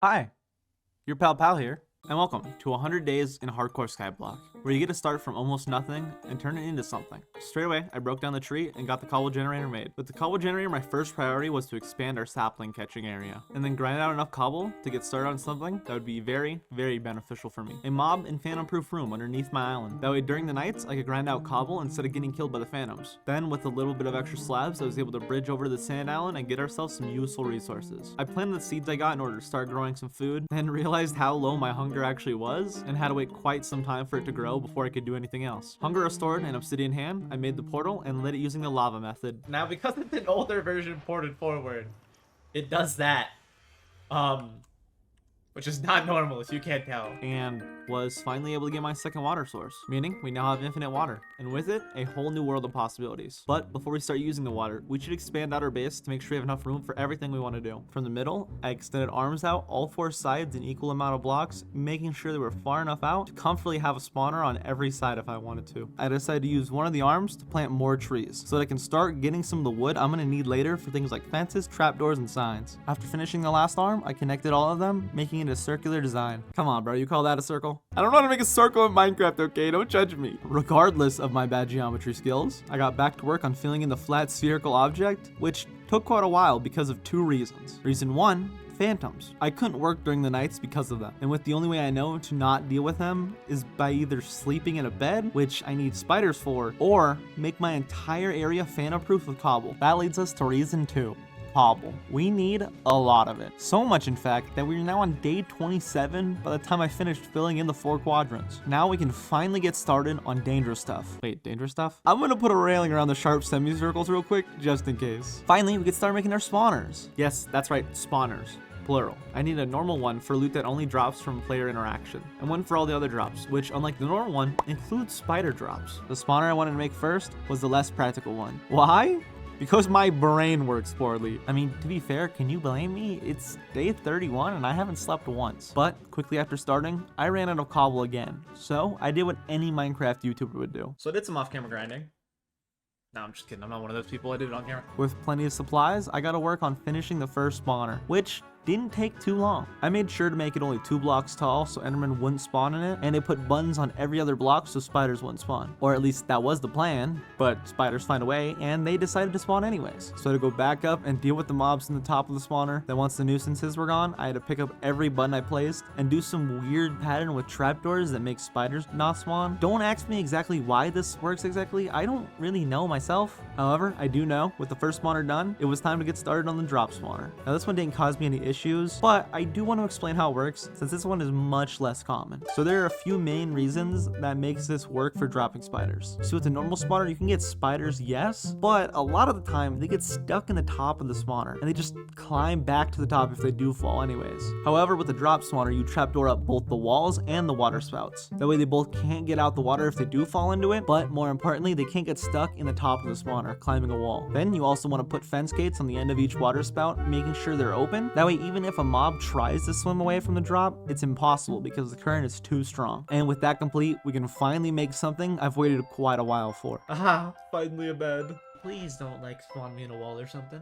Hi, your pal here, and welcome to 100 Days in Hardcore Skyblock, where you get to start from almost nothing and turn it into something. Straight away, I broke down the tree and got the cobble generator made. With the cobble generator, my first priority was to expand our sapling catching area, and then grind out enough cobble to get started on something that would be very, very beneficial for me. A mob and phantom-proof room underneath my island. That way during the nights, I could grind out cobble instead of getting killed by the phantoms. Then, with a little bit of extra slabs, I was able to bridge over to the sand island and get ourselves some useful resources. I planted the seeds I got in order to start growing some food, then realized how low my hunger actually was, and had to wait quite some time for it to grow before I could do anything else. Hunger restored and obsidian hand, I made the portal and lit it using the lava method. Now, because it's an older version ported forward, it does that. Which is not normal, if you can't tell. And was finally able to get my second water source, meaning we now have infinite water, and with it, a whole new world of possibilities. But before we start using the water, we should expand out our base to make sure we have enough room for everything we want to do. From the middle, I extended arms out all four sides in equal amount of blocks, making sure they were far enough out to comfortably have a spawner on every side if I wanted to. I decided to use one of the arms to plant more trees, so that I can start getting some of the wood I'm going to need later for things like fences, trapdoors, and signs. After finishing the last arm, I connected all of them, making it a circular design. Come on, bro, you call that a circle? I don't know how to make a circle in Minecraft, okay? Don't judge me. Regardless of my bad geometry skills, I got back to work on filling in the flat spherical object, which took quite a while because of two reasons. Reason one, phantoms. I couldn't work during the nights because of them, and with the only way I know to not deal with them is by either sleeping in a bed, which I need spiders for, or make my entire area phantom proof with cobble. That leads us to reason two. Cobble. We need a lot of it. So much, in fact, that we're now on day 27 by the time I finished filling in the 4 quadrants. Now we can finally get started on dangerous stuff. Wait, dangerous stuff? I'm gonna put a railing around the sharp semicircles real quick, just in case. Finally, we can start making our spawners. Yes, that's right, spawners. Plural. I need a normal one for loot that only drops from player interaction, and one for all the other drops, which, unlike the normal one, includes spider drops. The spawner I wanted to make first was the less practical one. Why? Because my brain works poorly. I mean, to be fair, can you blame me? It's day 31 and I haven't slept once. But quickly after starting, I ran out of cobble again. So I did what any Minecraft YouTuber would do. So I did some off-camera grinding. No, I'm just kidding. I'm not one of those people. I did it on camera. With plenty of supplies, I got to work on finishing the first spawner, which didn't take too long. I made sure to make it only 2 blocks tall so Enderman wouldn't spawn in it, and I put buttons on every other block so spiders wouldn't spawn. Or at least that was the plan, but spiders find a way and they decided to spawn anyways. So to go back up and deal with the mobs in the top of the spawner, then once the nuisances were gone, I had to pick up every button I placed and do some weird pattern with trapdoors that make spiders not spawn. Don't ask me exactly why this works exactly. I don't really know myself. However, I do know with the first spawner done, it was time to get started on the drop spawner. Now this one didn't cause me any issues, but I do want to explain how it works since this one is much less common. So there are a few main reasons that makes this work for dropping spiders. So with a normal spawner, you can get spiders, yes, but a lot of the time they get stuck in the top of the spawner and they just climb back to the top if they do fall anyways. However, with the drop spawner, you trapdoor up both the walls and the water spouts. That way they both can't get out the water if they do fall into it, but more importantly, they can't get stuck in the top of the spawner climbing a wall. Then you also want to put fence gates on the end of each water spout, making sure they're open. That way, even if a mob tries to swim away from the drop, it's impossible because the current is too strong. And with that complete, we can finally make something I've waited quite a while for. Aha, finally a bed. Please don't spawn me in a wall or something.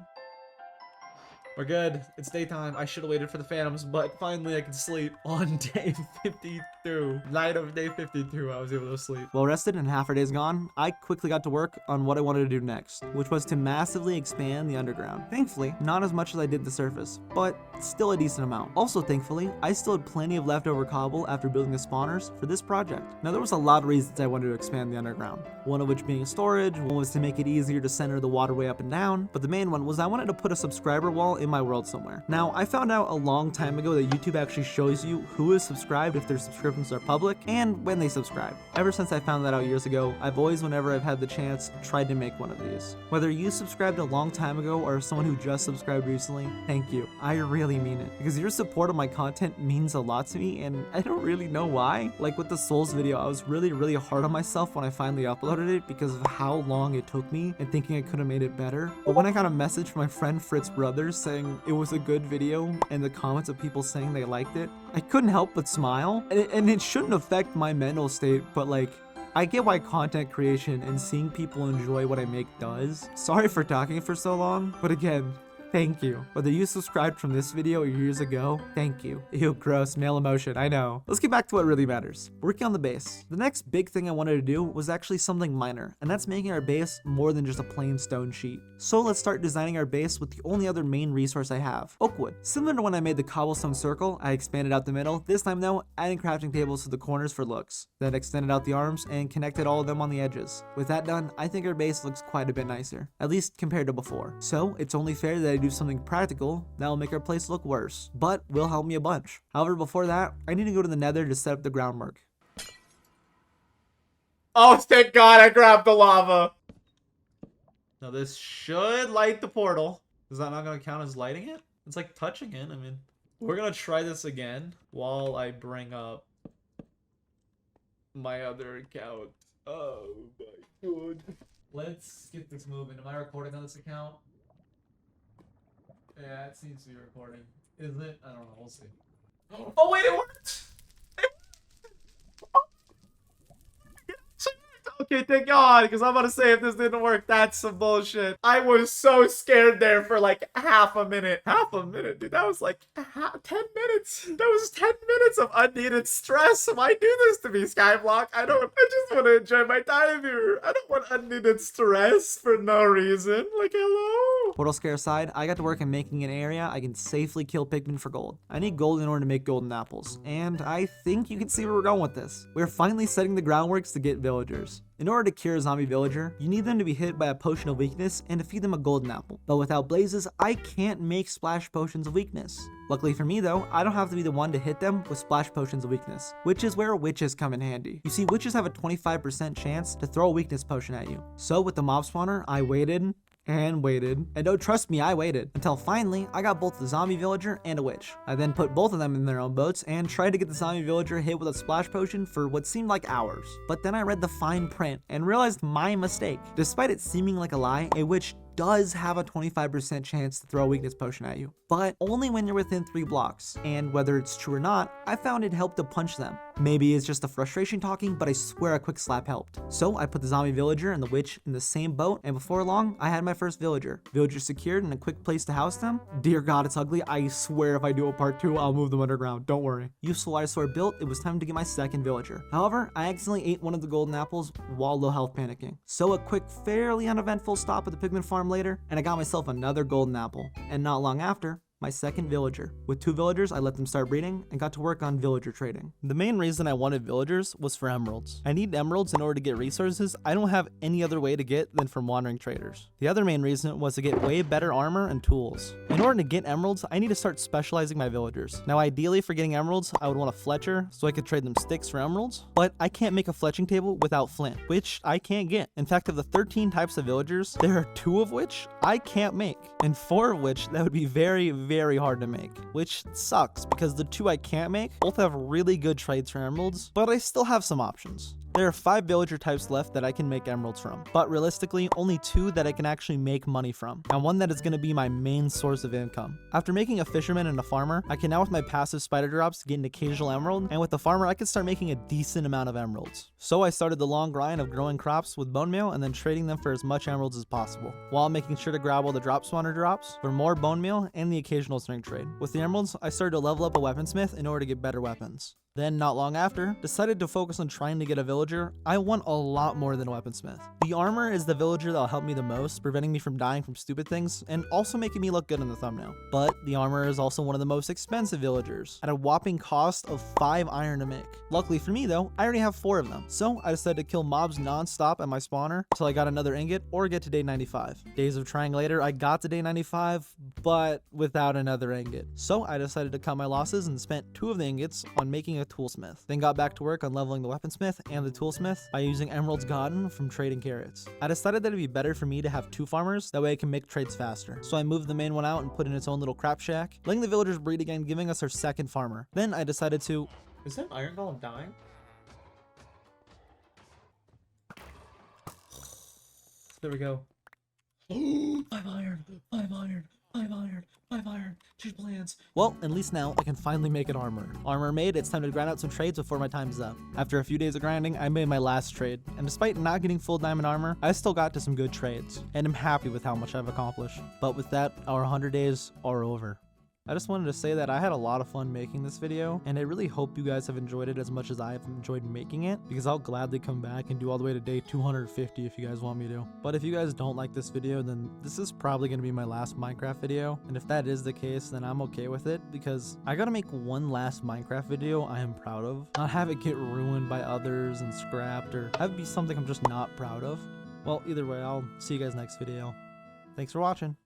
We're good. It's daytime. I should have waited for the phantoms, but finally I can sleep on day 52. Night of day 52, I was able to sleep. Well rested and half our day's gone, I quickly got to work on what I wanted to do next, which was to massively expand the underground. Thankfully, not as much as I did the surface, but still a decent amount. Also, thankfully, I still had plenty of leftover cobble after building the spawners for this project. Now, there was a lot of reasons I wanted to expand the underground, one of which being storage, one was to make it easier to center the waterway up and down, but the main one was I wanted to put a subscriber wall in my world somewhere. Now, I found out a long time ago that YouTube actually shows you who is subscribed if their subscriptions are public and when they subscribe. Ever since I found that out years ago, I've always, whenever I've had the chance, tried to make one of these. Whether you subscribed a long time ago or someone who just subscribed recently, thank you. I really mean it, because your support of my content means a lot to me, and I don't really know why. Like with the Souls video, I was really hard on myself when I finally uploaded it because of how long it took me and thinking I could have made it better. But when I got a message from my friend Fritz Brothers saying it was a good video and the comments of people saying they liked it, I couldn't help but smile. And it shouldn't affect my mental state, but like, I get why content creation and seeing people enjoy what I make does. Sorry for talking for so long, but again, Thank you. Whether you subscribed from this video or years ago, thank you. Ew, gross, male emotion, I know. Let's get back to what really matters. Working on the base. The next big thing I wanted to do was actually something minor, and that's making our base more than just a plain stone sheet. So let's start designing our base with the only other main resource I have, oak wood. Similar to when I made the cobblestone circle, I expanded out the middle, this time though, adding crafting tables to the corners for looks. Then extended out the arms and connected all of them on the edges. With that done, I think our base looks quite a bit nicer, at least compared to before. So it's only fair that I do something practical that will make our place look worse, but will help me a bunch. However, before that, I need to go to the nether to set up the groundwork. Oh, thank God I grabbed the lava. Now this should light the portal. Is that not going to count as lighting it? It's like touching it. I mean, we're going to try this again while I bring up my other account. Oh my God. Let's get this moving. Am I recording on this account? Yeah, it seems to be recording. Isn't it? I don't know. We'll see. Oh, wait, it worked! Okay, thank God, because I'm about to say if this didn't work, that's some bullshit. I was so scared there for like half a minute. Half a minute, dude. That was like 10 minutes. That was 10 minutes of unneeded stress. Why do this to me, Skyblock? I just want to enjoy my time here. I don't want unneeded stress for no reason. Like, hello? Portal scare aside, I got to work in making an area I can safely kill pigmen for gold. I need gold in order to make golden apples, and I think you can see where we're going with this. We're finally setting the groundworks to get villagers. In order to cure a zombie villager, you need them to be hit by a potion of weakness and to feed them a golden apple. But without blazes, I can't make splash potions of weakness. Luckily for me though, I don't have to be the one to hit them with splash potions of weakness, which is where witches come in handy. You see, witches have a 25% chance to throw a weakness potion at you. So with the mob spawner, I waited, and don't trust me, I waited until finally I got both the zombie villager and a witch. I then put both of them in their own boats and tried to get the zombie villager hit with a splash potion for what seemed like hours. But then I read the fine print and realized my mistake. Despite it seeming like a lie, a witch does have a 25% chance to throw a weakness potion at you, but only when you're within 3 blocks. And whether it's true or not, I found it helped to punch them. Maybe it's just the frustration talking, but I swear a quick slap helped. So I put the zombie villager and the witch in the same boat, and before long, I had my first villager. Villager secured and a quick place to house them. Dear God, it's ugly. I swear if I do a part 2, I'll move them underground. Don't worry. Useful water sword built, it was time to get my second villager. However, I accidentally ate one of the golden apples while low health panicking. So a quick, fairly uneventful stop at the pigment farm later, and I got myself another golden apple. And not long after, my second villager. With 2 villagers, I let them start breeding and got to work on villager trading. The main reason I wanted villagers was for emeralds. I need emeralds in order to get resources I don't have any other way to get than from wandering traders. The other main reason was to get way better armor and tools. In order to get emeralds, I need to start specializing my villagers. Now ideally for getting emeralds, I would want a fletcher so I could trade them sticks for emeralds, but I can't make a fletching table without flint, which I can't get. In fact, of the 13 types of villagers, there are 2 of which I can't make, and 4 of which that would be very hard to make, which sucks because the 2 I can't make both have really good trades for emeralds, but I still have some options. There are 5 villager types left that I can make emeralds from, but realistically only 2 that I can actually make money from, and one that is going to be my main source of income. After making a fisherman and a farmer, I can now with my passive spider drops get an occasional emerald, and with the farmer I can start making a decent amount of emeralds. So I started the long grind of growing crops with bone meal and then trading them for as much emeralds as possible, while making sure to grab all the drop spawner drops for more bone meal and the occasional string trade. With the emeralds, I started to level up a weaponsmith in order to get better weapons. Then, not long after, decided to focus on trying to get a villager. I want a lot more than a weaponsmith. The armor is the villager that'll help me the most, preventing me from dying from stupid things, and also making me look good in the thumbnail. But the armor is also one of the most expensive villagers, at a whopping cost of 5 iron to make. Luckily for me though, I already have 4 of them, so I decided to kill mobs non-stop at my spawner until I got another ingot or get to day 95. Days of trying later, I got to day 95, but without another ingot. So I decided to cut my losses and spent 2 of the ingots on making a toolsmith. Then got back to work on leveling the weaponsmith and the toolsmith by using emeralds gotten from trading carrots. I decided that it'd be better for me to have 2 farmers, that way I can make trades faster. So I moved the main one out and put in its own little crap shack, letting the villagers breed again, giving us our second farmer. Then I decided to... Is that iron golem dying? There we go. 5 iron, 5 iron, 5 iron, change plans. Well, at least now I can finally make an armor. Armor made, it's time to grind out some trades before my time's up. After a few days of grinding, I made my last trade, and despite not getting full diamond armor, I still got to some good trades, and I'm happy with how much I've accomplished. But with that, our 100 days are over. I just wanted to say that I had a lot of fun making this video, and I really hope you guys have enjoyed it as much as I have enjoyed making it, because I'll gladly come back and do all the way to day 250 if you guys want me to. But if you guys don't like this video, then this is probably going to be my last Minecraft video, and if that is the case, then I'm okay with it, because I gotta make one last Minecraft video I am proud of, not have it get ruined by others and scrapped, or have it be something I'm just not proud of. Well, either way, I'll see you guys next video. Thanks for watching.